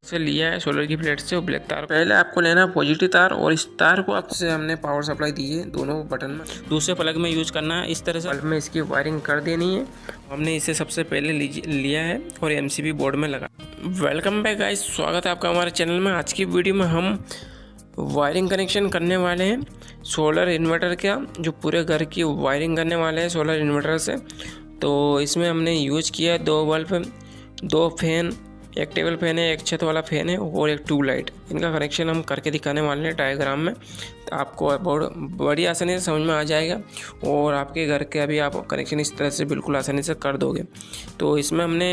से लिया है सोलर की प्लेट से और ब्लैक तार। पहले आपको लेना है पॉजिटिव तार और इस तार को आपसे हमने पावर सप्लाई दी है दोनों बटन में, दूसरे प्लग में यूज करना है। इस तरह से बल्ब में इसकी वायरिंग कर देनी है। हमने इसे सबसे पहले लिया है और एमसीबी बोर्ड में लगा। वेलकम बैक गाइस, स्वागत है आपका हमारे चैनल में। आज की वीडियो में हम वायरिंग कनेक्शन करने वाले हैं सोलर इन्वर्टर का, जो पूरे घर की वायरिंग करने वाले हैं सोलर इन्वर्टर से। तो इसमें हमने यूज किया है 2 बल्ब, 2 फैन, एक टेबल फैन है, एक छत वाला फैन है और एक ट्यूबलाइट। इनका कनेक्शन हम करके दिखाने वाले हैं डायग्राम में, तो आपको बहुत बड़ी आसानी से समझ में आ जाएगा और आपके घर का भी आप कनेक्शन इस तरह से बिल्कुल आसानी से कर दोगे। तो इसमें हमने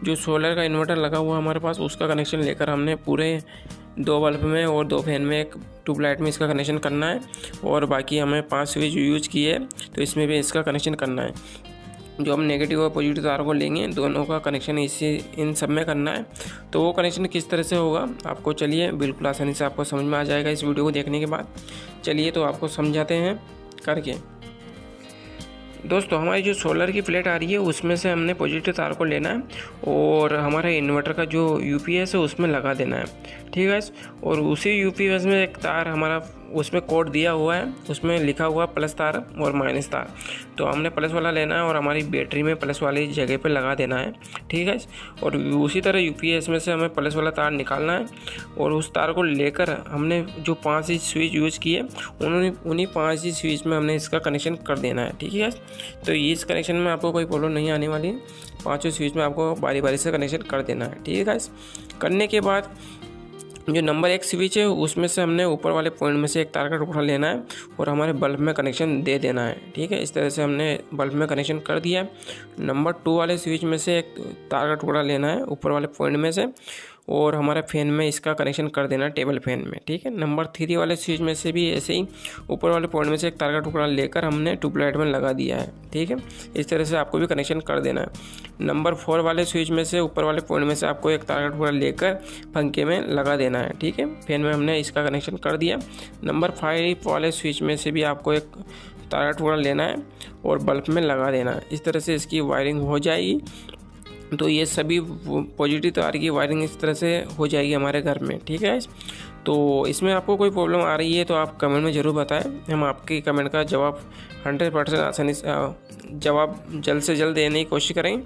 जो सोलर का इन्वर्टर लगा हुआ हमारे पास, उसका कनेक्शन लेकर हमने पूरे 2 बल्ब में और 2 फैन में, एक ट्यूबलाइट में इसका कनेक्शन करना है और बाकी हमें 5 स्विच यूज किए तो इसमें भी इसका कनेक्शन करना है। जो हम नेगेटिव और पॉजिटिव तार को लेंगे दोनों का कनेक्शन इन सब में करना है। तो वो कनेक्शन किस तरह से होगा आपको चलिए बिल्कुल आसानी से आपको समझ में आ जाएगा इस वीडियो को देखने के बाद। चलिए तो आपको समझाते हैं करके। दोस्तों, हमारी जो सोलर की प्लेट आ रही है उसमें से हमने पॉजिटिव तार को लेना है और हमारे इन्वर्टर का जो यूपीएस है उसमें लगा देना है, ठीक है। और उसी यूपीएस में एक तार हमारा उसमें कोड दिया हुआ है, उसमें लिखा हुआ प्लस तार और माइनस तार। तो हमने प्लस वाला लेना है और हमारी बैटरी में प्लस वाली जगह पे लगा देना है, ठीक है। और उसी तरह यूपीएस में से हमें प्लस वाला तार निकालना है और उस तार को लेकर हमने जो 5 ही स्विच यूज़ किए उन्हीं 5 ही स्विच में हमने इसका कनेक्शन कर देना है, ठीक है। तो इस कनेक्शन में आपको कोई प्रॉब्लम नहीं आने वाली है, 5 स्विच में आपको बारी बारी से कनेक्शन कर देना है, ठीक है। करने के बाद जो नंबर 1 स्विच है उसमें से हमने ऊपर वाले पॉइंट में से एक तार का टुकड़ा लेना है और हमारे बल्ब में कनेक्शन दे देना है, ठीक है। इस तरह से हमने बल्ब में कनेक्शन कर दिया। नंबर 2 वाले स्विच में से एक तार का टुकड़ा लेना है ऊपर वाले पॉइंट में से और हमारे फैन में इसका कनेक्शन कर देना है टेबल फैन में, ठीक है। नंबर 3 वाले स्विच में से भी ऐसे ही ऊपर वाले पॉइंट में से एक तार का टुकड़ा लेकर हमने ट्यूबलाइट में लगा दिया है, ठीक है। इस तरह से आपको भी कनेक्शन कर देना है। नंबर 4 वाले स्विच में से ऊपर वाले पॉइंट में से आपको एक तार का टुकड़ा लेकर पंखे में लगा देना है, ठीक है। फैन में हमने इसका कनेक्शन कर दिया। नंबर 5 वाले स्विच में से भी आपको एक तार का टुकड़ा लेना है और बल्ब में लगा देना है। इस तरह से इसकी वायरिंग हो जाएगी। तो ये सभी पॉजिटिव तार की वायरिंग इस तरह से हो जाएगी हमारे घर में, ठीक है। तो इसमें आपको कोई प्रॉब्लम आ रही है तो आप कमेंट में ज़रूर बताएं, हम आपके कमेंट का जवाब 100% आसानी से जवाब जल्द से जल्द देने की कोशिश करें।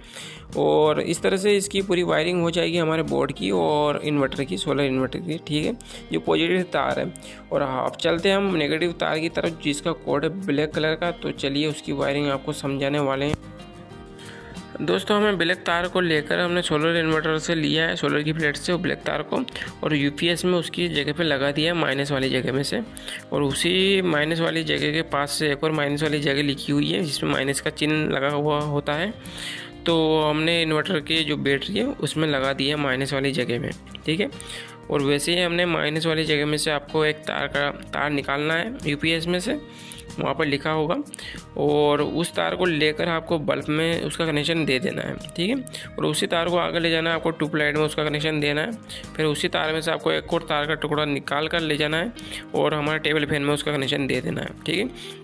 और इस तरह से इसकी पूरी वायरिंग हो जाएगी हमारे बोर्ड की और इन्वर्टर की, सोलर इन्वर्टर की, ठीक है। जो पॉजिटिव तार है और आप चलते हैं हम नेगेटिव तार की तरफ जिसका कोड है ब्लैक कलर का। तो चलिए उसकी वायरिंग आपको समझाने वाले हैं। दोस्तों, हमें ब्लैक तार को लेकर हमने सोलर इन्वर्टर से लिया है सोलर की प्लेट से और ब्लैक तार को और यूपीएस में उसकी जगह पे लगा दिया माइनस वाली जगह में से। और उसी माइनस वाली जगह के पास से एक और माइनस वाली जगह लिखी हुई है जिसमें माइनस का चिन्ह लगा हुआ होता है। तो हमने इन्वर्टर की जो बैटरी है उसमें लगा दिया माइनस वाली जगह में, ठीक है। और वैसे ही हमने माइनस वाली जगह में से आपको एक तार निकालना है यूपीएस में से, वहाँ पर लिखा होगा, और उस तार को लेकर आपको बल्ब में उसका कनेक्शन दे देना है, ठीक है। और उसी तार को आगे ले जाना है आपको ट्यूबलाइट में उसका कनेक्शन देना है। फिर उसी तार में से आपको एक और तार का टुकड़ा निकाल कर ले जाना है और हमारे टेबल फैन में उसका कनेक्शन दे देना है, ठीक है।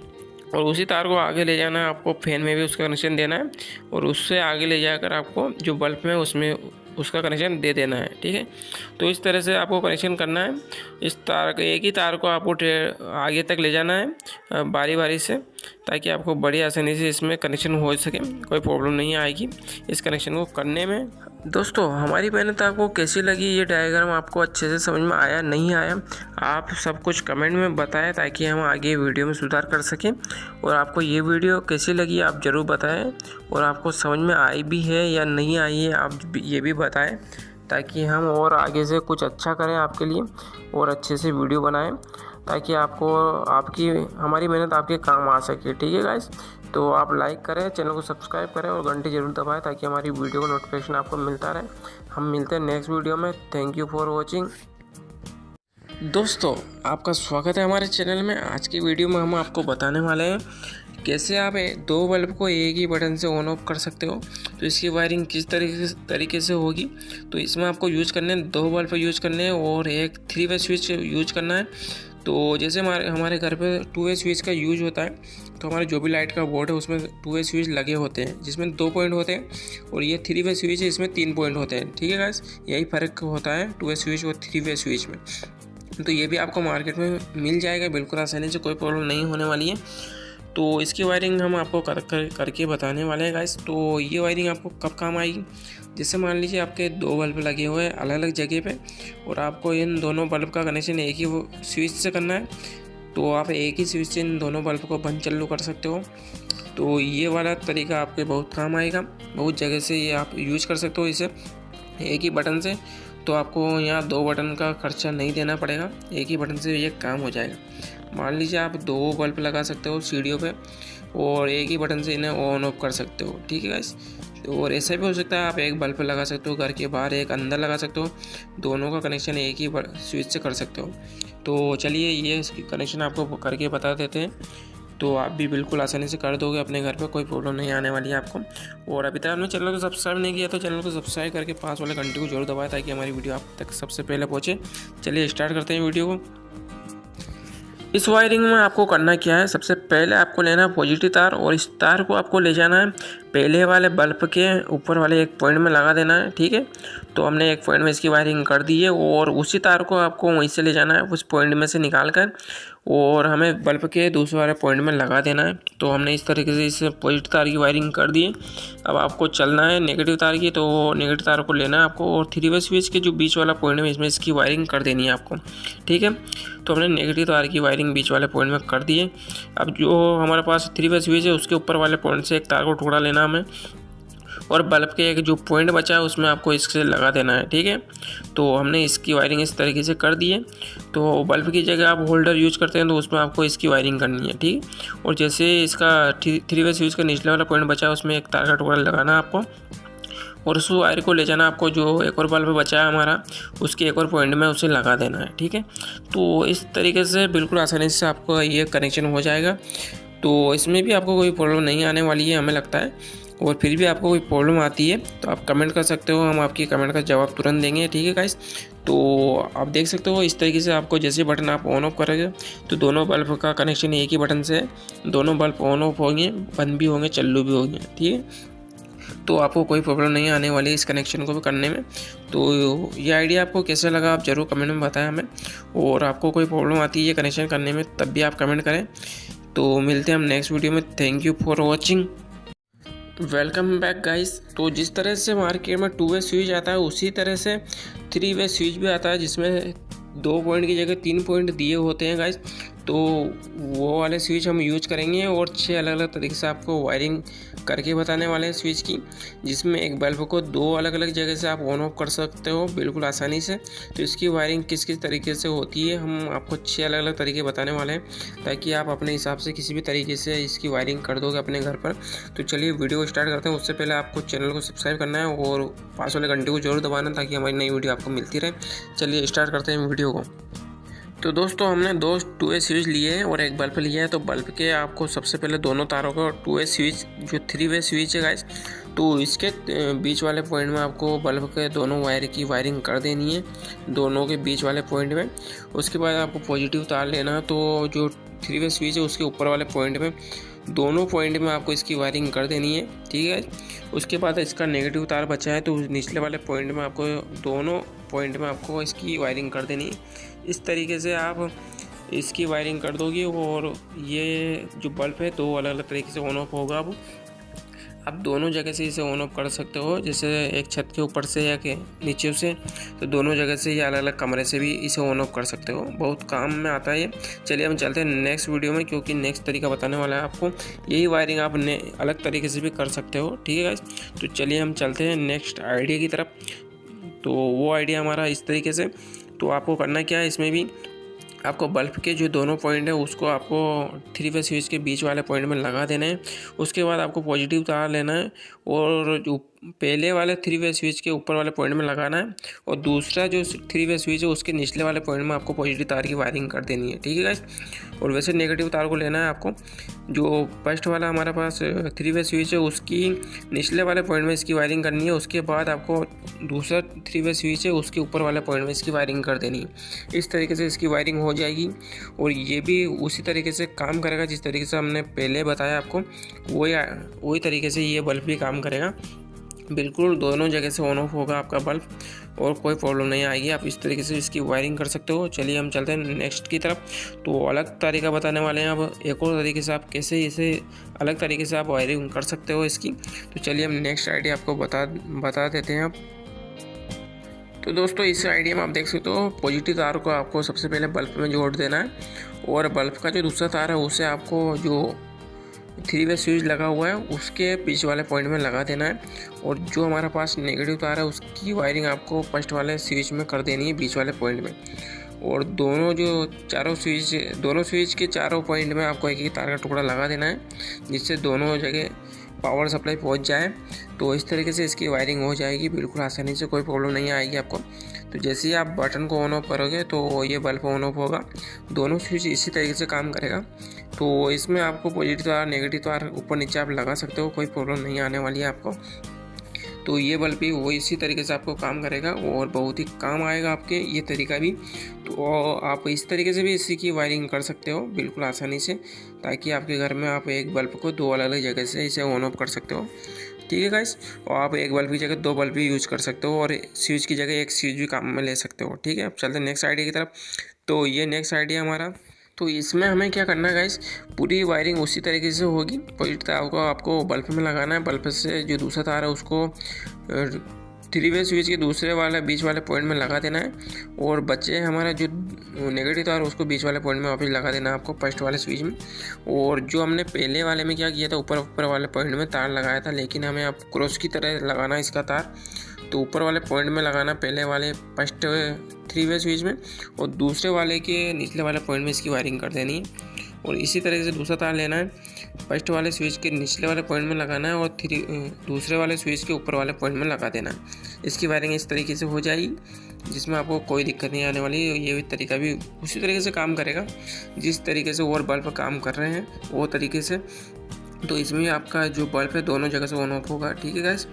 और उसी तार को आगे ले जाना है आपको फैन में भी उसका कनेक्शन देना है और उससे आगे ले जाकर आपको जो बल्ब में उसमें उसका कनेक्शन दे देना है, ठीक है। तो इस तरह से आपको कनेक्शन करना है। इस तार को, एक ही तार को आपको आगे तक ले जाना है बारी बारी से, ताकि आपको बड़ी आसानी से इसमें कनेक्शन हो सके, कोई प्रॉब्लम नहीं आएगी इस कनेक्शन को करने में। दोस्तों, हमारी मेहनत आपको कैसी लगी, ये डायग्राम आपको अच्छे से समझ में आया नहीं आया, आप सब कुछ कमेंट में बताएं ताकि हम आगे वीडियो में सुधार कर सकें। और आपको ये वीडियो कैसी लगी आप ज़रूर बताएं और आपको समझ में आई भी है या नहीं आई है आप ये भी बताएं, ताकि हम और आगे से कुछ अच्छा करें आपके लिए और अच्छे से वीडियो बनाएं, ताकि हमारी मेहनत आपके काम आ सके, ठीक है गाइस। तो आप लाइक करें, चैनल को सब्सक्राइब करें और घंटी जरूर दबाएं ताकि हमारी वीडियो का नोटिफिकेशन आपको मिलता रहे। हम मिलते हैं नेक्स्ट वीडियो में। Thank you for watching. दोस्तों, आपका स्वागत है हमारे चैनल में। आज की वीडियो में हम आपको बताने वाले हैं कैसे आप 2 बल्ब को एक ही बटन से ऑन ऑफ कर सकते हो। तो इसकी वायरिंग किस तरीके से होगी, तो इसमें आपको यूज़ करने 2 बल्ब यूज़ करने हैं और एक 3 वे स्विच यूज करना है। तो जैसे हमारे घर पे 2 वे स्विच का यूज होता है, तो हमारे जो भी लाइट का बोर्ड है उसमें 2 वे स्विच लगे होते हैं, जिसमें 2 पॉइंट होते हैं, और ये 3 वे स्विच है, इसमें 3 पॉइंट होते हैं। ठीक है गाइस, यही फ़र्क होता है 2 वे स्विच और 3 वे स्विच में। तो ये भी आपको मार्केट में मिल जाएगा बिल्कुल आसानी से, कोई प्रॉब्लम नहीं होने वाली है। तो इसकी वायरिंग हम आपको करके बताने वाले हैं गाइस। तो ये वायरिंग आपको कब काम आएगी, जैसे मान लीजिए आपके 2 बल्ब लगे हुए हैं अलग अलग जगह पे, और आपको इन दोनों बल्ब का कनेक्शन एक ही स्विच से करना है, तो आप एक ही स्विच से इन दोनों बल्ब को बंद चालू कर सकते हो। तो ये वाला तरीका आपके बहुत काम आएगा, बहुत जगह से ये आप यूज कर सकते हो इसे एक ही बटन से। तो आपको यहाँ 2 बटन का खर्चा नहीं देना पड़ेगा, एक ही बटन से ये काम हो जाएगा। मान लीजिए आप 2 बल्ब लगा सकते हो सीढ़ियों पे, और एक ही बटन से इन्हें ऑन ऑफ कर सकते हो। ठीक है गाइस, और ऐसा भी हो सकता है आप एक बल्ब लगा सकते हो घर के बाहर, एक अंदर लगा सकते हो, दोनों का कनेक्शन एक ही स्विच से कर सकते हो। तो चलिए ये कनेक्शन आपको करके बता देते हैं, तो आप भी बिल्कुल आसानी से कर दोगे अपने घर पे, कोई प्रॉब्लम नहीं आने वाली है आपको। और अभी तक आपने चैनल को सब्सक्राइब नहीं किया तो चैनल को सब्सक्राइब करके पास वाले घंटे को जरूर दबाएं, ताकि हमारी वीडियो आप तक सबसे पहले पहुँचे। चलिए स्टार्ट करते हैं वीडियो को। इस वायरिंग में आपको करना क्या है, सबसे पहले आपको लेना है पॉजिटिव तार, और इस तार को आपको ले जाना है पहले वाले बल्ब के ऊपर वाले एक पॉइंट में लगा देना है। ठीक है, तो हमने एक पॉइंट में इसकी वायरिंग कर दी है, और उसी तार को आपको वहीं से ले जाना है उस पॉइंट में से निकाल कर, और हमें बल्ब के दूसरे वाले पॉइंट में लगा देना है। तो हमने इस तरीके से इस पॉजिटिव तार की वायरिंग कर दी है। अब आपको चलना है नेगेटिव तार की, तो नेगेटिव तार को लेना है आपको, और 3 वे स्विच के जो बीच वाला पॉइंट है इसमें इसकी वायरिंग कर देनी है आपको। ठीक है, तो हमने नेगेटिव तार की वायरिंग बीच वाले पॉइंट में कर दी है। अब जो हमारे पास 3 वे स्विच है उसके ऊपर वाले पॉइंट से एक तार को टुकड़ा लेना हमें, और बल्ब के एक जो पॉइंट बचा है उसमें आपको इससे लगा देना है। ठीक है, तो हमने इसकी वायरिंग इस तरीके से कर दी है। तो बल्ब की जगह आप होल्डर यूज करते हैं तो उसमें आपको इसकी वायरिंग करनी है। ठीक, और जैसे इसका 3 वे स्विच का निचले वाला पॉइंट बचा है उसमें एक तार का टुकड़ा लगाना है आपको, और उस वायर को ले जाना आपको, जो एक और बल्ब बचा है हमारा उसके एक और पॉइंट में उसे लगा देना है। ठीक है, तो इस तरीके से बिल्कुल आसानी से आपको ये कनेक्शन हो जाएगा। तो इसमें भी आपको कोई प्रॉब्लम नहीं आने वाली है हमें लगता है, और फिर भी आपको कोई प्रॉब्लम आती है तो आप कमेंट कर सकते हो, हम आपकी कमेंट का जवाब तुरंत देंगे। ठीक है गाइस, तो आप देख सकते हो इस तरीके से आपको जैसे बटन आप ऑन ऑफ करोगे तो दोनों बल्ब का कनेक्शन एक ही बटन से, दोनों बल्ब ऑन ऑफ होंगे, बंद भी होंगे, चालू भी होंगे। ठीक है, तो आपको कोई प्रॉब्लम नहीं आने वाली है इस कनेक्शन को भी करने में। तो ये आइडिया आपको कैसा लगा आप ज़रूर कमेंट में बताएं हमें, और आपको कोई प्रॉब्लम आती है ये कनेक्शन करने में तब भी आप कमेंट करें। तो मिलते हैं हम नेक्स्ट वीडियो में। Thank you for watching, welcome back guys. तो जिस तरह से मार्केट में 2 वे स्विच आता है उसी तरह से 3 वे स्विच भी आता है, जिसमें 2 पॉइंट की जगह 3 पॉइंट दिए होते हैं गाइस। तो वो वाले स्विच हम यूज करेंगे, और 6 अलग अलग तरीके से आपको वायरिंग करके बताने वाले हैं स्विच की, जिसमें एक बल्ब को 2 अलग अलग जगह से आप ऑन ऑफ कर सकते हो बिल्कुल आसानी से। तो इसकी वायरिंग किस किस तरीके से होती है हम आपको 6 अलग अलग तरीके बताने वाले हैं, ताकि आप अपने हिसाब से किसी भी तरीके से इसकी वायरिंग कर दोगे अपने घर पर। तो चलिए वीडियो स्टार्ट करते हैं। उससे पहले आपको चैनल को सब्सक्राइब करना है और पास वाले घंटे को जरूर दबाना, ताकि हमारी नई वीडियो आपको मिलती रहे। चलिए स्टार्ट करते हैं वीडियो को। तो दोस्तों हमने 2 वे स्विच लिए हैं और एक बल्ब लिया है। तो बल्ब के आपको सबसे पहले दोनों तारों का 2 वे स्विच जो 3 वे स्विच है गाइस, तो इसके बीच वाले पॉइंट में आपको बल्ब के दोनों वायर की वायरिंग कर देनी है, दोनों के बीच वाले पॉइंट में। उसके बाद आपको पॉजिटिव तार लेना है, तो जो 3 वे स्विच है उसके ऊपर वाले पॉइंट में, दोनों पॉइंट में आपको इसकी वायरिंग कर देनी है। ठीक है, उसके बाद इसका नेगेटिव तार बचा है तो निचले वाले पॉइंट में आपको, दोनों पॉइंट में आपको इसकी वायरिंग कर देनी है। इस तरीके से आप इसकी वायरिंग कर दोगे, और ये जो बल्ब है 2 अलग अलग तरीके से ऑन ऑफ होगा। अब आप दोनों जगह से इसे ऑन ऑफ कर सकते हो, जैसे एक छत के ऊपर से या के नीचे से, तो दोनों जगह से या अलग अलग कमरे से भी इसे ऑन ऑफ कर सकते हो। बहुत काम में आता है ये। चलिए हम चलते हैं नेक्स्ट वीडियो में, क्योंकि नेक्स्ट तरीका बताने वाला है आपको। यही वायरिंग आप अलग तरीके से भी कर सकते हो। ठीक है गाइस, तो चलिए हम चलते हैं नेक्स्ट आइडिया की तरफ। तो वो आइडिया हमारा इस तरीके से, तो आपको करना क्या है, इसमें भी आपको बल्ब के जो दोनों पॉइंट है उसको आपको 3 वे स्विच के बीच वाले पॉइंट में लगा देना है। उसके बाद आपको पॉजिटिव तार लेना है और जो पहले वाले 3 वे स्विच के ऊपर वाले पॉइंट में लगाना है और दूसरा जो 3 वे स्विच है उसके निचले वाले पॉइंट में आपको पॉजिटिव तार की वायरिंग कर देनी है, ठीक है गाइस। और वैसे नेगेटिव तार को लेना है आपको। जो फर्स्ट वाला हमारे पास 3 वे स्विच है उसकी निचले वाले पॉइंट में इसकी वायरिंग करनी है। उसके बाद आपको दूसरा 3 वे स्विच है उसके ऊपर वाले पॉइंट में इसकी वायरिंग कर देनी है। इस तरीके से इसकी वायरिंग हो जाएगी और ये भी उसी तरीके से काम करेगा जिस तरीके से हमने पहले बताया आपको, वही तरीके से ये बल्ब भी काम करेगा। बिल्कुल दोनों जगह से ऑन ऑफ होगा आपका बल्ब और कोई प्रॉब्लम नहीं आएगी। आप इस तरीके से इसकी वायरिंग कर सकते हो। चलिए हम चलते हैं नेक्स्ट की तरफ। तो अलग तरीका बताने वाले हैं अब एक और तरीके से आप कैसे इसे अलग तरीके से आप वायरिंग कर सकते हो इसकी। तो चलिए हम नेक्स्ट आइडिया आपको बता देते हैं अब। तो दोस्तों इस आइडिया में आप देख सकते हो पॉजिटिव तार को आपको सबसे पहले बल्ब में जोड़ देना है और बल्ब का जो दूसरा तार है उसे आपको जो 3 वे स्विच लगा हुआ है उसके बीच वाले पॉइंट में लगा देना है और जो हमारे पास नेगेटिव तार है उसकी वायरिंग आपको फर्स्ट वाले स्विच में कर देनी है बीच वाले पॉइंट में। और दोनों स्विच के चारों पॉइंट में आपको एक तार का टुकड़ा लगा देना है जिससे दोनों जगह पावर सप्लाई पहुंच जाए। तो इस तरीके से इसकी वायरिंग हो जाएगी बिल्कुल आसानी से, कोई प्रॉब्लम नहीं आएगी आपको। तो जैसे ही आप बटन को ऑन ऑफ करोगे तो ये बल्ब ऑन ऑफ होगा। दोनों स्विच इसी तरीके से काम करेगा। तो इसमें आपको पॉजिटिव तार नेगेटिव तार ऊपर नीचे आप लगा सकते हो, कोई प्रॉब्लम नहीं आने वाली है आपको। तो ये बल्ब भी वो इसी तरीके से आपको काम करेगा और बहुत ही काम आएगा आपके ये तरीका भी। तो आप इस तरीके से भी इसी की वायरिंग कर सकते हो बिल्कुल आसानी से, ताकि आपके घर में आप एक बल्ब को 2 अलग अलग जगह से इसे ऑन ऑफ कर सकते हो, ठीक है गाइस। और आप एक बल्ब की जगह 2 बल्ब भी यूज कर सकते हो और स्विच की जगह एक स्विच भी काम में ले सकते हो, ठीक है। अब चलते हैं नेक्स्ट आइडिया की तरफ। तो ये नेक्स्ट आइडिया हमारा, तो इसमें हमें क्या करना है गाइस, पूरी वायरिंग उसी तरीके से होगी। पॉजिटिव तार को आपको बल्ब में लगाना है, बल्ब से जो दूसरा तार है उसको 3 वे स्विच के दूसरे वाले बीच वाले पॉइंट में लगा देना है और बचे हमारा जो नेगेटिव तार उसको बीच वाले पॉइंट में वापस लगा देना है आपको फर्स्ट वाले स्विच में। और जो हमने पहले वाले में क्या किया था, ऊपर वाले पॉइंट में तार लगाया था, लेकिन हमें अब क्रॉस की तरह लगाना है इसका तार। तो ऊपर वाले पॉइंट में लगाना पहले वाले फर्स्ट 3 वे स्विच में और दूसरे वाले के निचले वाले पॉइंट में इसकी वायरिंग कर देनी है। और इसी तरीके से दूसरा तार लेना है, फर्स्ट वाले स्विच के निचले वाले पॉइंट में लगाना है और दूसरे वाले स्विच के ऊपर वाले पॉइंट में लगा देना है। इसकी वायरिंग इस तरीके से हो जाएगी जिसमें आपको कोई दिक्कत नहीं आने वाली। ये तरीका भी उसी तरीके से काम करेगा जिस तरीके से और बल्ब काम कर रहे हैं वो तरीके से। तो इसमें आपका जो बल्ब है दोनों जगह से ऑन ऑफ होगा, ठीक है गाइस।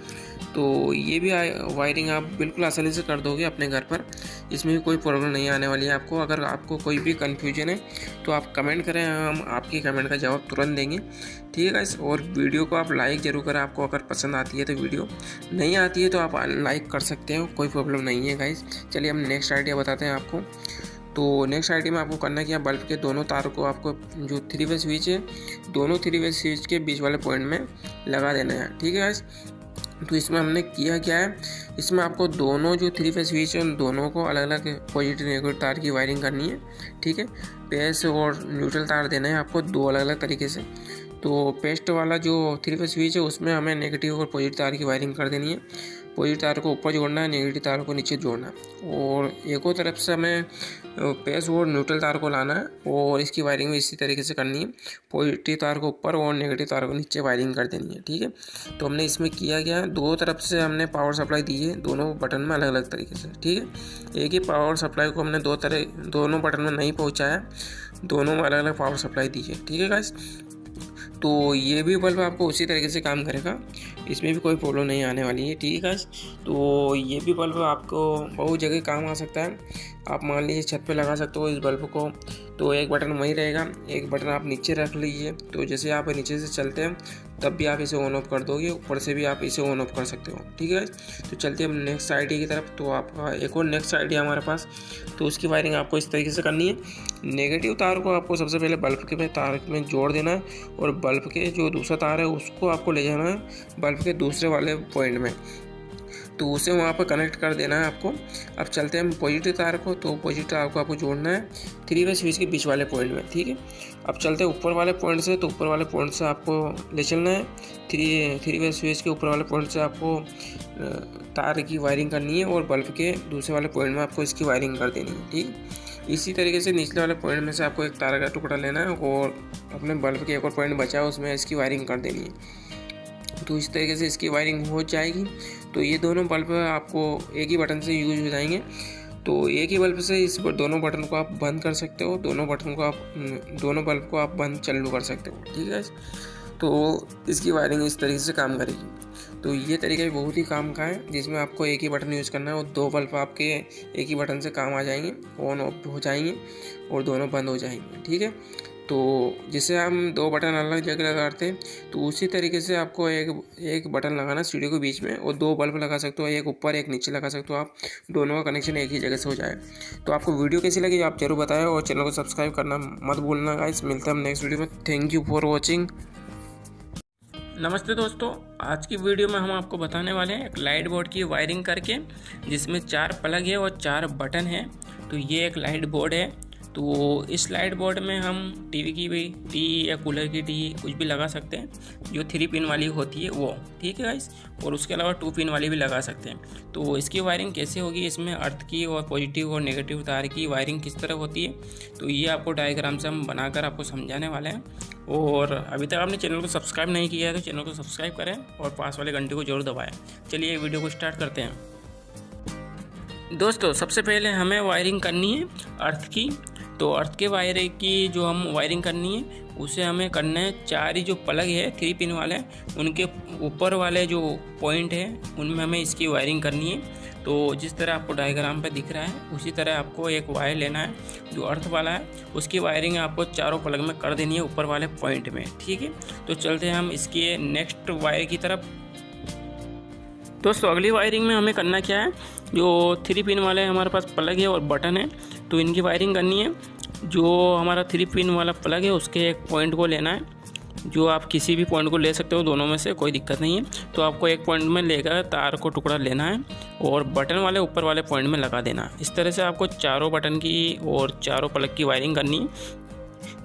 तो ये भी वायरिंग आप बिल्कुल आसानी से कर दोगे अपने घर पर, इसमें भी कोई प्रॉब्लम नहीं आने वाली है आपको। अगर आपको कोई भी कन्फ्यूजन है तो आप कमेंट करें, हम आपकी कमेंट का जवाब तुरंत देंगे, ठीक है गाइस। और वीडियो को आप लाइक ज़रूर करें, आपको अगर पसंद आती है तो। वीडियो नहीं आती है तो आप अनलाइक कर सकते हो, कोई प्रॉब्लम नहीं है गाइस। चलिए हम नेक्स्ट आइडिया बताते हैं आपको। तो नेक्स्ट आइडिया में आपको करना है कि बल्ब के दोनों तार को आपको जो 3 वे स्विच है दोनों 3 वे स्विच के बीच वाले पॉइंट में लगा देना है, ठीक है गाइस। तो इसमें हमने किया क्या है, इसमें आपको दोनों जो 3 वे स्विच है उन दोनों को अलग अलग पॉजिटिव नेगेटिव तार की वायरिंग करनी है, ठीक है। बेस और न्यूट्रल तार देना है आपको 2 अलग अलग तरीके से। तो पेस्ट वाला जो 3 वे स्विच है उसमें हमें नेगेटिव और पॉजिटिव तार की वायरिंग कर देनी है। पॉजिटिव तार को ऊपर जोड़ना है, नेगेटिव तार को नीचे जोड़ना है। और एक और तरफ से हमें पेस्ट और न्यूट्रल तार को लाना है और इसकी वायरिंग भी इसी तरीके से करनी है। पॉजिटिव तार को ऊपर और नेगेटिव तार को नीचे वायरिंग कर देनी है, ठीक है। तो हमने इसमें किया गया, 2 तरफ से हमने पावर सप्लाई दी है दोनों बटन में अलग अलग तरीके से, ठीक है। एक ही पावर सप्लाई को हमने दोनों बटन में नहीं पहुँचाया, दोनों में अलग अलग पावर सप्लाई दी है, ठीक है गाइस। तो ये भी बल्ब आपको उसी तरीके से काम करेगा, इसमें भी कोई प्रॉब्लम नहीं आने वाली है, ठीक है गाइस। तो ये भी बल्ब आपको बहुत जगह काम आ सकता है। आप मान लीजिए छत पे लगा सकते हो इस बल्ब को, तो एक बटन वहीं रहेगा, एक बटन आप नीचे रख लीजिए। तो जैसे आप नीचे से चलते हैं तब भी आप इसे ऑन ऑफ कर दोगे, ऊपर से भी आप इसे ऑन ऑफ कर सकते हो, ठीक है। तो चलते हैं हम नेक्स्ट आइडिया की तरफ। तो आपका एक और नेक्स्ट आइडिया हमारे पास, तो उसकी वायरिंग आपको इस तरीके से करनी है। नेगेटिव तार को आपको सबसे पहले बल्ब के तार में जोड़ देना है और बल्ब के जो दूसरा तार है उसको आपको ले जाना है बल्ब के दूसरे वाले पॉइंट में, तो उसे वहाँ पर कनेक्ट कर देना है आपको। अब चलते हैं पॉजिटिव तार को, तो पॉजिटिव तार को आपको जोड़ना है 3 वे स्विच के बीच वाले पॉइंट में, ठीक है। अब चलते हैं ऊपर वाले पॉइंट से, तो ऊपर वाले पॉइंट से आपको ले चलना है 3 वे स्विच के ऊपर वाले पॉइंट से आपको तार की वायरिंग करनी है और बल्ब के दूसरे वाले पॉइंट में आपको इसकी वायरिंग कर देनी है, ठीक। इसी तरीके से निचले वाले पॉइंट में से आपको एक तार का टुकड़ा लेना है और अपने बल्ब के एक और पॉइंट बचा है उसमें इसकी वायरिंग कर देनी है। तो इस तरीके से इसकी वायरिंग हो जाएगी। तो ये दोनों बल्ब आपको एक ही बटन से यूज हो जाएंगे। तो एक ही बल्ब से इस दोनों बटन को आप बंद कर सकते हो, दोनों बल्ब को आप बंद चालू कर सकते हो, ठीक है। तो इसकी वायरिंग इस तरीके से काम करेगी। तो ये तरीका भी बहुत ही काम का है, जिसमें आपको एक ही बटन यूज़ करना है और दो बल्ब आपके एक ही बटन से काम आ जाएंगे, ऑन ऑफ हो जाएंगे और दोनों बंद हो जाएंगे, ठीक है। तो जिसे हम दो बटन अलग जगह लगाते हैं, तो उसी तरीके से आपको एक बटन लगाना सीढ़ी के बीच में, और दो बल्ब लगा सकते हो, एक ऊपर एक नीचे लगा सकते हो आप, दोनों का कनेक्शन एक ही जगह से हो जाए। तो आपको वीडियो कैसी लगी आप जरूर बताएं, और चैनल को सब्सक्राइब करना मत भूलना गाइस। मिलते हैं हम नेक्स्ट वीडियो में। Thank you for watching. नमस्ते दोस्तों, आज की वीडियो में हम आपको बताने वाले हैं एक लाइट बोर्ड की वायरिंग करके, जिसमें 4 प्लग है और 4 बटन है। तो ये एक लाइट बोर्ड है। तो इस लाइट बोर्ड में हम टीवी की भी टी या कूलर की टी कुछ भी लगा सकते हैं, जो 3 पिन वाली होती है वो, ठीक है गाइस। और उसके अलावा 2 पिन वाली भी लगा सकते हैं। तो इसकी वायरिंग कैसे होगी, इसमें अर्थ की और पॉजिटिव और नेगेटिव तार की वायरिंग किस तरह होती है, तो ये आपको डायग्राम से हम बनाकर आपको समझाने वाले हैं। और अभी तक आपने चैनल को सब्सक्राइब नहीं किया है तो चैनल को सब्सक्राइब करें और पास वाले घंटे को जरूर दबाएं। चलिए वीडियो को स्टार्ट करते हैं। दोस्तों, सबसे पहले हमें वायरिंग करनी है अर्थ की। तो अर्थ के वायर की जो हम वायरिंग करनी है, उसे हमें करना है 4 ही जो प्लग है 3 पिन वाले, उनके ऊपर वाले जो पॉइंट है उनमें हमें इसकी वायरिंग करनी है। तो जिस तरह आपको डायग्राम पे दिख रहा है, उसी तरह आपको एक वायर लेना है जो अर्थ वाला है, उसकी वायरिंग आपको चारों प्लग में कर देनी है ऊपर वाले पॉइंट में, ठीक है। तो चलते हैं हम इसके नेक्स्ट वायर की तरफ। दोस्तों, अगली वायरिंग में हमें करना क्या है, जो 3 पिन वाले हमारे पास प्लग है और बटन है, तो इनकी वायरिंग करनी है। जो हमारा 3 पिन वाला प्लग है उसके एक पॉइंट को लेना है, जो आप किसी भी पॉइंट को ले सकते हो, दोनों में से कोई दिक्कत नहीं है। तो आपको एक पॉइंट में लेकर तार को टुकड़ा लेना है और बटन वाले ऊपर वाले पॉइंट में लगा देना है। इस तरह से आपको चारों बटन की और चारों प्लग की वायरिंग करनी है,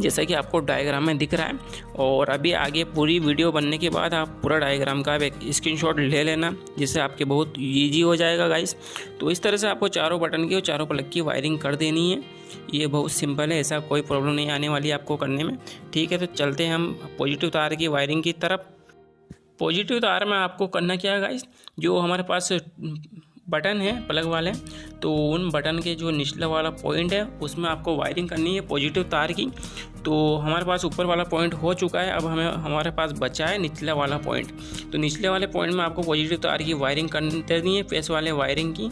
जैसा कि आपको डायग्राम में दिख रहा है। और अभी आगे पूरी वीडियो बनने के बाद आप पूरा डायग्राम का एक स्क्रीनशॉट ले लेना, जिससे आपके बहुत ईजी हो जाएगा गाइस। तो इस तरह से आपको चारों बटन की और चारों प्लग की वायरिंग कर देनी है। ये बहुत सिंपल है, ऐसा कोई प्रॉब्लम नहीं आने वाली है आपको करने में, ठीक है। तो चलते हैं हम पॉजिटिव तार की वायरिंग की तरफ। पॉजिटिव तार में आपको करना क्या है गाइस, जो हमारे पास बटन है प्लग वाले, तो उन बटन के जो निचला वाला पॉइंट है उसमें आपको वायरिंग करनी है पॉजिटिव तार की। तो हमारे पास ऊपर वाला पॉइंट हो चुका है, अब हमारे पास बचा है निचला वाला पॉइंट। तो निचले वाले पॉइंट में आपको पॉजिटिव तार की वायरिंग कर देनी है, पेस वाले वायरिंग की,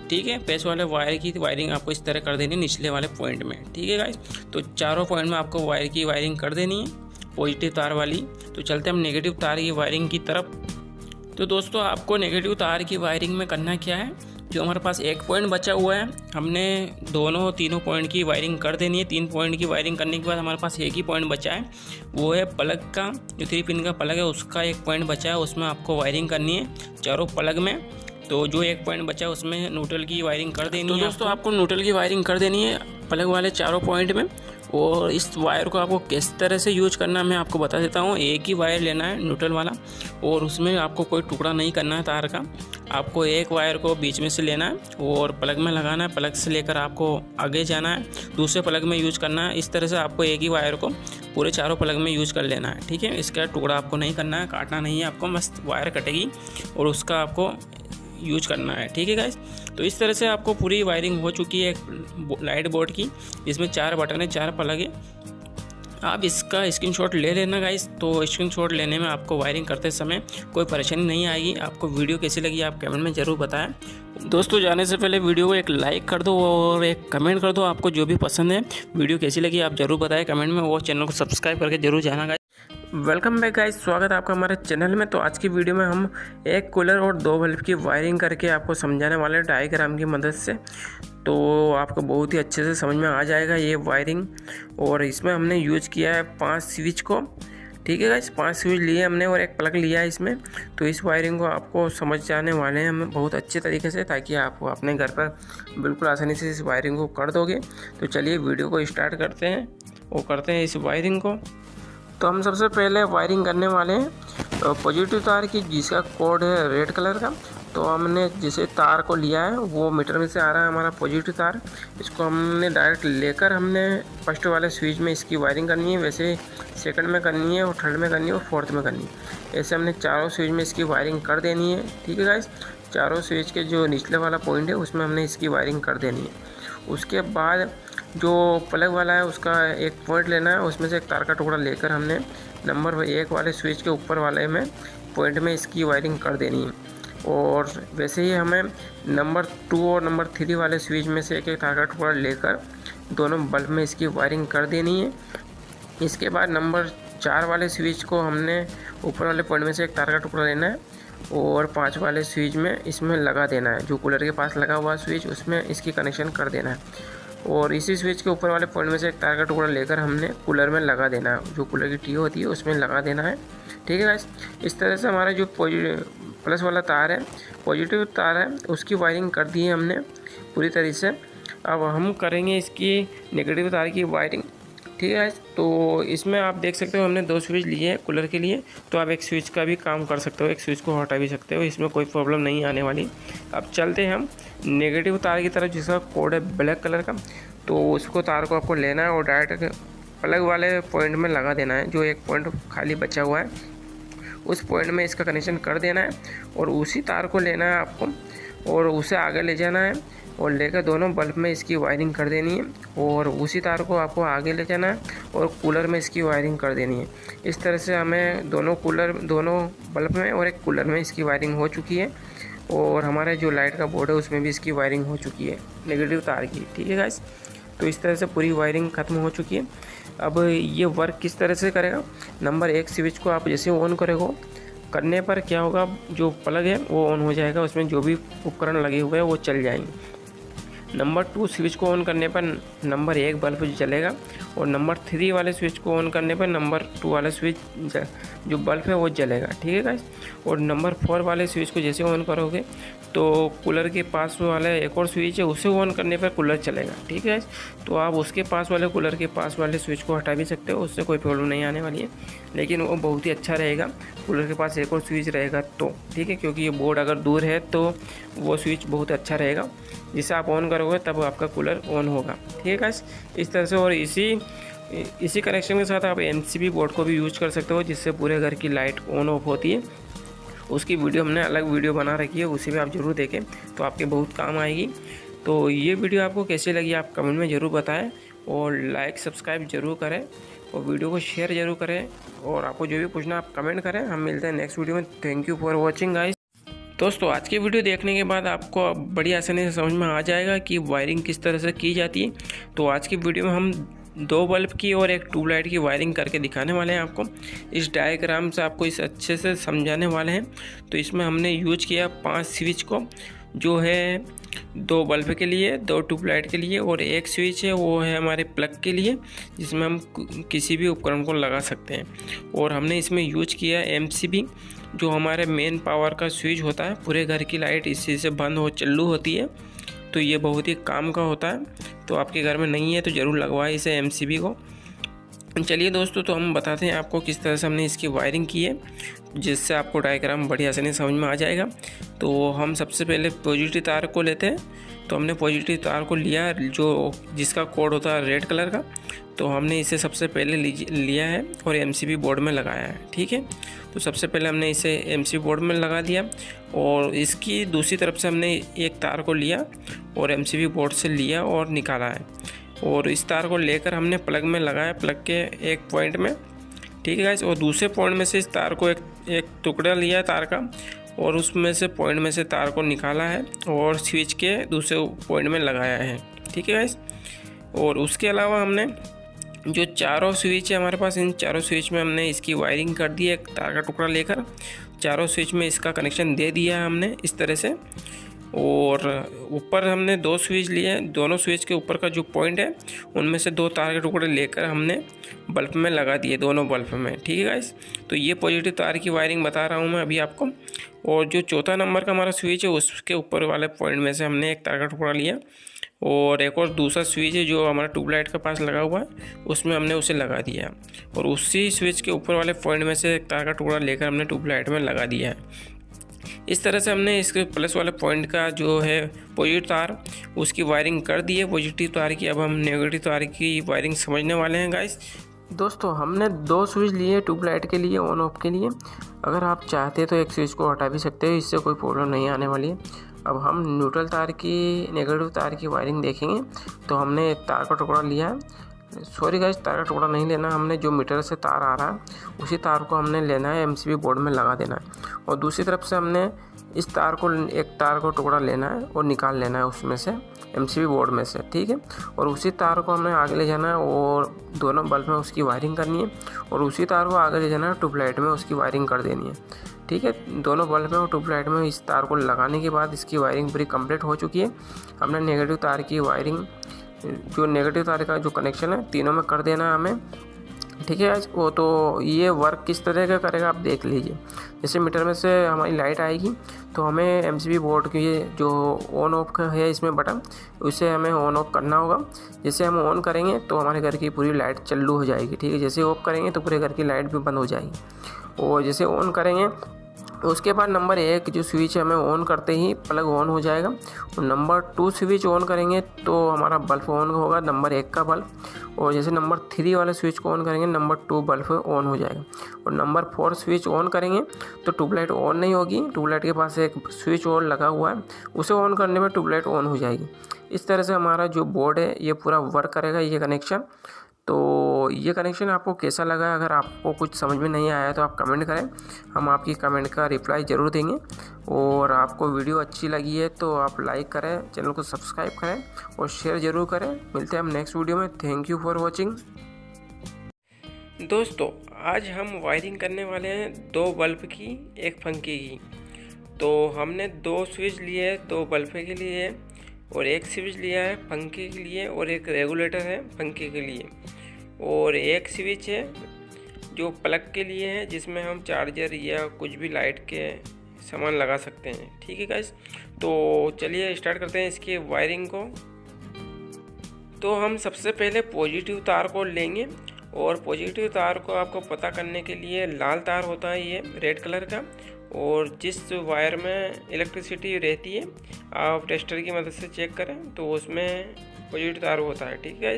ठीक है। पेस वाले वायर की वायरिंग आपको इस तरह कर देनी है निचले वाले पॉइंट में, ठीक है गाइस। तो चारों पॉइंट में आपको वायर की वायरिंग कर देनी है पॉजिटिव तार वाली। तो चलते हम नेगेटिव तार की वायरिंग की तरफ। तो दोस्तों, आपको नेगेटिव तार की वायरिंग में करना क्या है, जो हमारे पास एक पॉइंट बचा हुआ है, हमने तीनों पॉइंट की वायरिंग कर देनी है। 3 पॉइंट की वायरिंग करने के बाद हमारे पास एक ही पॉइंट बचा है, वो है प्लग का, जो 3 पिन का प्लग है उसका एक पॉइंट बचा है, उसमें आपको वायरिंग करनी है चारों प्लग में। तो जो एक पॉइंट बचा है उसमें न्यूट्रल की वायरिंग कर देनी है। तो दोस्तों, आपको न्यूट्रल की वायरिंग कर देनी है प्लग वाले चारों पॉइंट में। और इस वायर को आपको किस तरह से यूज करना है मैं आपको बता देता हूँ। एक ही वायर लेना है न्यूट्रल वाला, और उसमें आपको कोई टुकड़ा नहीं करना है तार का। आपको एक वायर को बीच में से लेना है और प्लग में लगाना है, प्लग से लेकर आपको आगे जाना है, दूसरे प्लग में यूज करना है। इस तरह से आपको एक ही वायर को पूरे चारों प्लग में यूज कर लेना है, ठीक है। इसका टुकड़ा आपको नहीं करना है, काटना नहीं है आपको, मस्त वायर कटेगी और उसका आपको यूज करना है, ठीक है गाइस। तो इस तरह से आपको पूरी वायरिंग हो चुकी है लाइट बोर्ड की, जिसमें 4 बटन है, 4 प्लग है। आप इसका स्क्रीनशॉट ले लेना गाइस। तो स्क्रीनशॉट लेने में आपको वायरिंग करते समय कोई परेशानी नहीं आएगी। आपको वीडियो कैसी लगी आप कमेंट में ज़रूर बताएं। दोस्तों, जाने से पहले वीडियो को एक लाइक कर दो और एक कमेंट कर दो, आपको जो भी पसंद है वीडियो कैसी लगी आप ज़रूर बताएं कमेंट में, और चैनल को सब्सक्राइब करके जरूर जाना गाइस। वेलकम बैक गाइस, स्वागत है आपका हमारे चैनल में। तो आज की वीडियो में हम एक कूलर और 2 बल्ब की वायरिंग करके आपको समझाने वाले हैं डायग्राम की मदद से। तो आपको बहुत ही अच्छे से समझ में आ जाएगा ये वायरिंग। और इसमें हमने यूज किया है 5 स्विच को, ठीक है गाइस। 5 स्विच लिए हमने और एक प्लग लिया है इसमें। तो इस वायरिंग को आपको समझ जाने वाले हैं हम बहुत अच्छे तरीके से, ताकि आप अपने घर पर बिल्कुल आसानी से इस वायरिंग को कर दोगे। तो चलिए वीडियो को स्टार्ट करते हैं और करते हैं इस वायरिंग को। तो हम सबसे पहले वायरिंग करने वाले हैं पॉजिटिव तार की, जिसका कोड है रेड कलर का। तो हमने जिसे तार को लिया है वो मीटर में से आ रहा है हमारा पॉजिटिव तार। इसको हमने डायरेक्ट लेकर हमने फर्स्ट वाले स्विच में इसकी वायरिंग करनी है, वैसे सेकंड में करनी है और थर्ड में करनी है और फोर्थ में करनी है। ऐसे हमने चारों स्विच में इसकी वायरिंग कर देनी है। ठीक है गाइस, चारों स्विच के जो निचले वाला पॉइंट है उसमें हमने इसकी वायरिंग कर देनी है। उसके बाद जो प्लग वाला है उसका एक पॉइंट लेना है, उसमें से एक तार का टुकड़ा लेकर हमने नंबर 1 वाले स्विच के ऊपर वाले में पॉइंट में इसकी वायरिंग कर देनी है। और वैसे ही हमें नंबर 2 और नंबर 3 वाले स्विच में से एक एक तार का टुकड़ा लेकर दोनों बल्ब में इसकी वायरिंग कर देनी है। इसके बाद नंबर 4 वाले स्विच को हमने ऊपर वाले पॉइंट में से एक तार का टुकड़ा लेना है और 5 वाले स्विच में इसमें लगा देना है। जो कूलर के पास लगा हुआ स्विच उसमें इसकी कनेक्शन कर देना है और इसी स्विच के ऊपर वाले पॉइंट में से एक तार का टुकड़ा लेकर हमने कूलर में लगा देना है। जो कूलर की टी होती है उसमें लगा देना है। ठीक है गाइस, इस तरह से हमारा जो प्लस वाला तार है, पॉजिटिव तार है, उसकी वायरिंग कर दी है हमने पूरी तरीके से। अब हम करेंगे इसकी नेगेटिव तार की वायरिंग। ठीक है गाइस, तो इसमें आप देख सकते हो हमने 2 स्विच लिए हैं कूलर के लिए, तो आप एक स्विच का भी काम कर सकते हो, एक स्विच को हटा भी सकते हो, इसमें कोई प्रॉब्लम नहीं आने वाली। अब चलते हैं हम नेगेटिव तार की तरफ, जिसका कोड है ब्लैक कलर का। तो उसको तार को आपको लेना है और डायरेक्ट प्लग वाले पॉइंट में लगा देना है। जो एक पॉइंट खाली बचा हुआ है उस पॉइंट में इसका कनेक्शन कर देना है और उसी तार को लेना है आपको और उसे आगे ले जाना है और लेकर दोनों बल्ब में इसकी वायरिंग कर देनी है और उसी तार को आपको आगे ले जाना है और कूलर में इसकी वायरिंग कर देनी है। इस तरह से हमें दोनों बल्ब में और एक कूलर में इसकी वायरिंग हो चुकी है और हमारे जो लाइट का बोर्ड है उसमें भी इसकी वायरिंग हो चुकी है नेगेटिव तार की। ठीक है गाइस, तो इस तरह से पूरी वायरिंग ख़त्म हो चुकी है। अब ये वर्क किस तरह से करेगा, नंबर 1 स्विच को आप जैसे ऑन करेंगे, करने पर क्या होगा, जो प्लग है वो ऑन हो जाएगा, उसमें जो भी उपकरण लगे हुए हैं वो चल जाएंगे। नंबर 2 स्विच को ऑन करने पर नंबर 1 बल्ब जलेगा और नंबर 3 वाले स्विच को ऑन करने पर नंबर 2 वाला स्विच जो बल्ब है वो जलेगा। ठीक है गाइस, और नंबर 4 वाले स्विच को जैसे ऑन करोगे तो कूलर के पास वाला एक और स्विच है, उसे ऑन करने पर कूलर चलेगा। ठीक है गाइस, तो आप उसके पास वाले कूलर के पास वाले स्विच को हटा भी सकते हो, उससे कोई प्रॉब्लम नहीं आने वाली है, लेकिन वो बहुत ही अच्छा रहेगा कूलर के पास एक और स्विच रहेगा तो। ठीक है, क्योंकि ये बोर्ड अगर दूर है तो वो स्विच बहुत अच्छा रहेगा, जिसे आप ऑन करोगे तब आपका कूलर ऑन होगा। ठीक है गाइस, इस तरह से। और इसी कनेक्शन के साथ आप MCB बोर्ड को भी यूज कर सकते हो, जिससे पूरे घर की लाइट ऑन ऑफ होती है। उसकी वीडियो हमने अलग वीडियो बना रखी है, उसे भी आप ज़रूर देखें, तो आपके बहुत काम आएगी। तो ये वीडियो आपको कैसी लगी आप कमेंट में ज़रूर बताएं और लाइक सब्सक्राइब ज़रूर करें और वीडियो को शेयर ज़रूर करें और आपको जो भी पूछना आप कमेंट करें। हम मिलते हैं नेक्स्ट वीडियो में। Thank you for watching guys. दोस्तों, आज की वीडियो देखने के बाद आपको बड़ी आसानी से समझ में आ जाएगा कि वायरिंग किस तरह से की जाती है। तो आज की वीडियो में हम 2 बल्ब की और एक ट्यूबलाइट की वायरिंग करके दिखाने वाले हैं आपको। इस डायग्राम से आपको इस अच्छे से समझाने वाले हैं। तो इसमें हमने यूज किया 5 स्विच को, जो है 2 बल्ब के लिए, 2 ट्यूबलाइट के लिए और एक स्विच है वो है हमारे प्लग के लिए, जिसमें हम किसी भी उपकरण को लगा सकते हैं। और हमने इसमें यूज किया MCB, जो हमारे मेन पावर का स्विच होता है। पूरे घर की लाइट इसी से बंद हो चालू होती है, तो ये बहुत ही काम का होता है। तो आपके घर में नहीं है तो ज़रूर लगवाएं इसे MCB को। चलिए दोस्तों, तो हम बताते हैं आपको किस तरह से हमने इसकी वायरिंग की है, जिससे आपको डायग्राम बड़ी आसानी से समझ में आ जाएगा। तो हम सबसे पहले पॉजिटिव तार को लेते हैं। तो हमने पॉजिटिव तार को लिया, जिसका कोड होता है रेड कलर का। तो हमने इसे सबसे पहले लिया है और MCB बोर्ड में लगाया है। ठीक है, तो सबसे पहले हमने इसे MCB बोर्ड में लगा दिया और इसकी दूसरी तरफ से हमने एक तार को लिया और MCB बोर्ड से लिया और निकाला है और इस तार को लेकर हमने प्लग में लगाया, प्लग के एक पॉइंट में। ठीक है गाइस, और दूसरे पॉइंट में से इस तार को एक टुकड़ा लिया है तार का और उसमें से पॉइंट में से तार को निकाला है और स्विच के दूसरे पॉइंट में लगाया है। ठीक है गाइस, और उसके अलावा हमने जो चारों स्विच है हमारे पास, इन चारों स्विच में हमने इसकी वायरिंग कर दी है। एक तार का टुकड़ा लेकर चारों स्विच में इसका कनेक्शन दे दिया है हमने इस तरह से। और ऊपर हमने 2 स्विच लिए, दोनों स्विच के ऊपर का जो पॉइंट है उनमें से 2 तार के टुकड़े लेकर हमने बल्ब में लगा दिए, दोनों बल्ब में। ठीक है गाइस, तो ये पॉजिटिव तार की वायरिंग बता रहा हूँ मैं अभी आपको। और जो चौथा नंबर का हमारा स्विच है उसके ऊपर वाले पॉइंट में से हमने एक तार का टुकड़ा लिया और एक और दूसरा स्विच है जो हमारा ट्यूबलाइट के पास लगा हुआ है, उसमें हमने उसे लगा दिया और उसी स्विच के ऊपर वाले पॉइंट में से एक तार का टुकड़ा लेकर हमने ट्यूबलाइट में लगा दिया है। इस तरह से हमने इसके प्लस वाले पॉइंट का जो है पॉजिटिव तार उसकी वायरिंग कर दी है पॉजिटिव तार की। अब हम नेगेटिव तार की वायरिंग समझने वाले हैं गाइस। दोस्तों हमने 2 स्विच लिए ट्यूबलाइट के लिए, ऑन ऑफ के लिए। अगर आप चाहते तो एक स्विच को हटा भी सकते हो, इससे कोई प्रॉब्लम नहीं आने वाली है। अब हम न्यूट्रल तार की नेगेटिव तार की वायरिंग देखेंगे। तो हमने तार का टुकड़ा लिया है, सॉरी गाइस तार का टुकड़ा नहीं लेना, हमने जो मीटर से तार आ रहा है उसी तार को हमने लेना है, एमसीबी बोर्ड में लगा देना है। और दूसरी तरफ से हमने इस तार को, एक तार को टुकड़ा लेना है और निकाल लेना है उसमें से, एमसीबी बोर्ड में से, ठीक है। और उसी तार को हमने आगे ले जाना है और दोनों बल्ब में उसकी वायरिंग करनी है। और उसी तार को आगे ले जाना है, ट्यूबलाइट में उसकी वायरिंग कर देनी है, ठीक है। दोनों बल्ब में और ट्यूबलाइट में इस तार को लगाने के बाद इसकी वायरिंग पूरी कंप्लीट हो चुकी है। हमने नेगेटिव तार की वायरिंग, जो नेगेटिव तार का जो कनेक्शन है तीनों में कर देना है हमें, ठीक है। वो तो ये वर्क किस तरह का करेगा आप देख लीजिए। जैसे मीटर में से हमारी लाइट आएगी तो हमें एमसीबी बोर्ड की जो ऑन ऑफ का है इसमें बटन, उसे हमें ऑन ऑफ करना होगा। जैसे हम ऑन करेंगे तो हमारे घर की पूरी लाइट चालू हो जाएगी, ठीक है। जैसे ऑफ करेंगे तो पूरे घर की लाइट भी बंद हो जाएगी। और जैसे ऑन करेंगे उसके बाद नंबर 1 जो स्विच है हमें ऑन करते ही प्लग ऑन हो जाएगा। और नंबर 2 स्विच ऑन करेंगे तो हमारा बल्ब ऑन होगा, नंबर 1 का बल्ब। और जैसे नंबर 3 वाले स्विच को ऑन करेंगे नंबर 2 बल्ब ऑन हो जाएगा। और नंबर 4 स्विच ऑन करेंगे तो ट्यूबलाइट ऑन नहीं होगी, ट्यूबलाइट के पास एक स्विच और लगा हुआ है, उसे ऑन करने में ट्यूबलाइट ऑन हो जाएगी। इस तरह से हमारा जो बोर्ड है ये पूरा वर्क करेगा, ये कनेक्शन। तो ये कनेक्शन आपको कैसा लगा? अगर आपको कुछ समझ में नहीं आया तो आप कमेंट करें, हम आपकी कमेंट का रिप्लाई ज़रूर देंगे। और आपको वीडियो अच्छी लगी है तो आप लाइक करें, चैनल को सब्सक्राइब करें और शेयर ज़रूर करें। मिलते हैं हम नेक्स्ट वीडियो में। Thank you for watching. दोस्तों आज हम वायरिंग करने वाले हैं 2 बल्ब की, 1 पंखे की। तो हमने 2 स्विच लिए हैं, 2 बल्ब के लिए और 1 स्विच लिया है पंखे के लिए और एक रेगुलेटर है पंखे के लिए। और 1 स्विच है जो प्लग के लिए है, जिसमें हम चार्जर या कुछ भी लाइट के सामान लगा सकते हैं, ठीक है गाइस। तो चलिए स्टार्ट करते हैं इसकी वायरिंग को। तो हम सबसे पहले पॉजिटिव तार को लेंगे और पॉजिटिव तार को आपको पता करने के लिए लाल तार होता है ये रेड कलर का, और जिस वायर में इलेक्ट्रिसिटी रहती है आप टेस्टर की मदद से चेक करें तो उसमें पॉजिटिव तार होता है, ठीक है।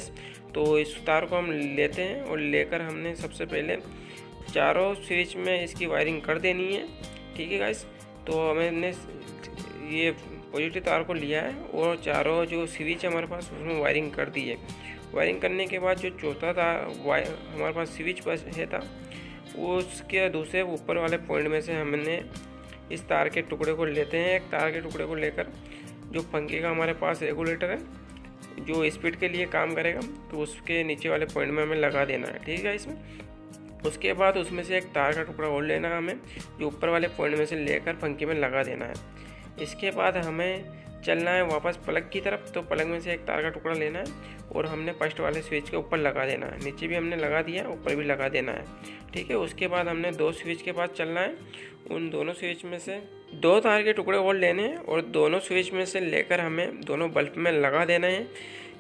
तो इस तार को हम लेते हैं और लेकर हमने सबसे पहले चारों स्विच में इसकी वायरिंग कर देनी है, ठीक है गाइस। तो हमने ये पॉजिटिव तार को लिया है और चारों जो स्विच है हमारे पास उसमें वायरिंग कर दी है। वायरिंग करने के बाद जो चौथा तार हमारे पास स्विच बस है था, उसके दूसरे ऊपर वाले पॉइंट में से हमने इस तार के टुकड़े को लेते हैं। एक तार के टुकड़े को लेकर जो पंखे का हमारे पास रेगुलेटर है जो स्पीड के लिए काम करेगा, तो उसके नीचे वाले पॉइंट में हमें लगा देना है, ठीक है इसमें। उसके बाद उसमें से एक तार का टुकड़ा और लेना है हमें, जो ऊपर वाले पॉइंट में से लेकर पंखे में लगा देना है। इसके बाद हमें चलना है वापस प्लग की तरफ। तो प्लग में से एक तार का टुकड़ा लेना है और हमने फर्स्ट वाले स्विच के ऊपर लगा देना है। नीचे भी हमने लगा दिया, ऊपर भी लगा देना है, ठीक है। उसके बाद हमने 2 स्विच के पास चलना है। उन दोनों स्विच में से 2 तार के टुकड़े और लेने हैं और दोनों स्विच में से लेकर हमें दोनों बल्ब में लगा देना है।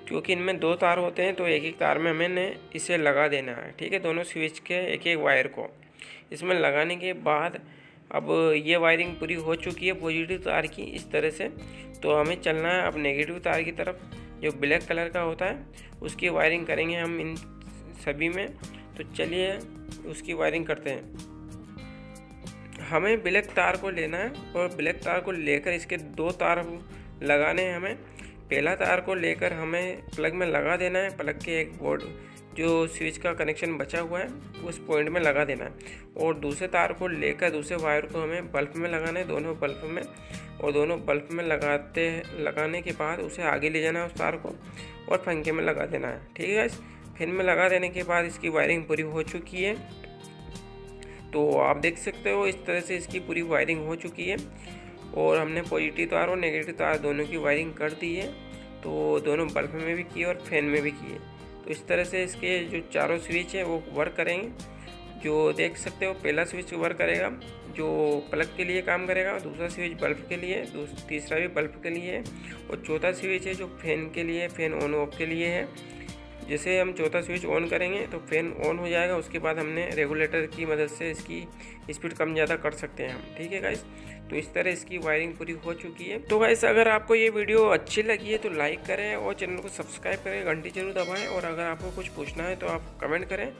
क्योंकि इनमें 2 तार होते हैं तो एक तार में हमें इसे लगा देना है, ठीक है। दोनों स्विच के एक वायर को इसमें लगाने के बाद अब ये वायरिंग पूरी हो चुकी है पॉजिटिव तार की इस तरह से। तो हमें चलना है अब नेगेटिव तार की तरफ, जो ब्लैक कलर का होता है उसकी वायरिंग करेंगे हम इन सभी में। तो चलिए उसकी वायरिंग करते हैं। हमें ब्लैक तार को लेना है और ब्लैक तार को लेकर इसके 2 तार लगाने हैं हमें। पहला तार को लेकर हमें प्लग में लगा देना है, प्लग के एक बोर्ड जो स्विच का कनेक्शन बचा हुआ है उस पॉइंट में लगा देना है। और दूसरे तार को लेकर दूसरे वायर को हमें बल्ब में लगाना है, दोनों बल्ब में। और दोनों बल्ब में लगाने के बाद उसे आगे ले जाना है उस तार को और पंखे में लगा देना है, ठीक है। फिर में लगा देने के बाद इसकी वायरिंग पूरी हो चुकी है। तो आप देख सकते हो इस तरह से इसकी पूरी वायरिंग हो चुकी है। और हमने पॉजिटिव तार और नेगेटिव तार दोनों की वायरिंग कर दी है। तो दोनों बल्ब में भी की और फैन में भी की है। तो इस तरह से इसके जो चारों स्विच है वो वर्क करेंगे। जो देख सकते हो पहला स्विच वर्क करेगा जो प्लग के लिए काम करेगा, दूसरा स्विच बल्ब के लिए, तीसरा भी बल्ब के लिए है और चौथा स्विच है जो फैन के लिए, फैन ऑन ऑफ के लिए है। जैसे हम चौथा स्विच ऑन करेंगे तो फैन ऑन हो जाएगा। उसके बाद हमने रेगुलेटर की मदद से इसकी स्पीड कम ज़्यादा कर सकते हैं हम। ठीक है गाइस, तो इस तरह इसकी वायरिंग पूरी हो चुकी है। तो गाइस अगर आपको ये वीडियो अच्छी लगी है तो लाइक करें और चैनल को सब्सक्राइब करें, घंटी जरूर दबाएं। और अगर आपको कुछ पूछना है तो आप कमेंट करें,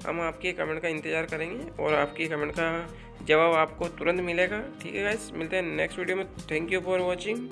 हम आपके कमेंट का इंतज़ार करेंगे और आपके कमेंट का जवाब आपको तुरंत मिलेगा। ठीक है गाइस, मिलते हैं नेक्स्ट वीडियो में। Thank you for watching.